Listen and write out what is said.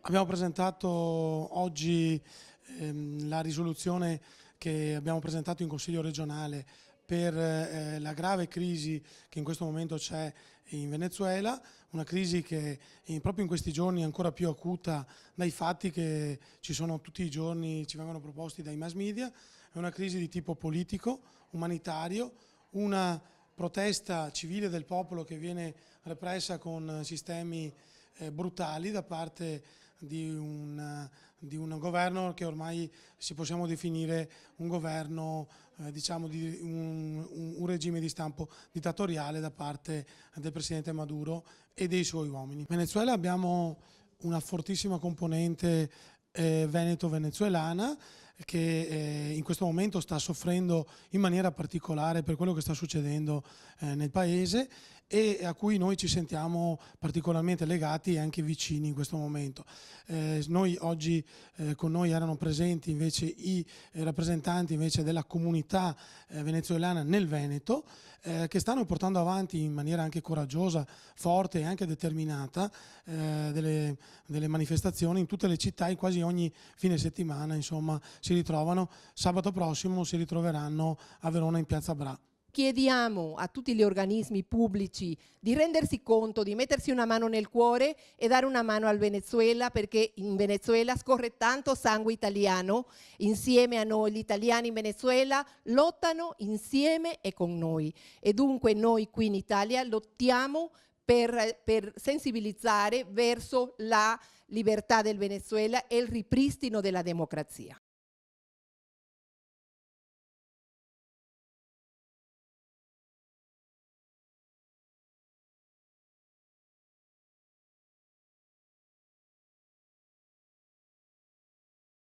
Abbiamo presentato oggi la risoluzione che abbiamo presentato in Consiglio regionale per la grave crisi che in questo momento c'è in Venezuela, una crisi che proprio in questi giorni è ancora più acuta dai fatti che ci sono tutti i giorni, ci vengono proposti dai mass media. È una crisi di tipo politico, umanitario, una protesta civile del popolo che viene repressa con sistemi brutali da parte di un governo che ormai si possiamo definire un governo, diciamo, di un regime di stampo dittatoriale da parte del presidente Maduro e dei suoi uomini. In Venezuela abbiamo una fortissima componente veneto-venezuelana che in questo momento sta soffrendo in maniera particolare per quello che sta succedendo nel paese e a cui noi ci sentiamo particolarmente legati e anche vicini in questo momento. Noi oggi con noi erano presenti invece i rappresentanti invece della comunità venezuelana nel Veneto che stanno portando avanti in maniera anche coraggiosa, forte e anche determinata delle manifestazioni in tutte le città e quasi ogni fine settimana, insomma, si ritrovano. Sabato prossimo si ritroveranno a Verona in Piazza Bra. Chiediamo a tutti gli organismi pubblici di rendersi conto, di mettersi una mano nel cuore e dare una mano al Venezuela, perché in Venezuela scorre tanto sangue italiano. Insieme a noi gli italiani in Venezuela lottano insieme e con noi, e dunque noi qui in Italia lottiamo per sensibilizzare verso la libertà del Venezuela e il ripristino della democrazia.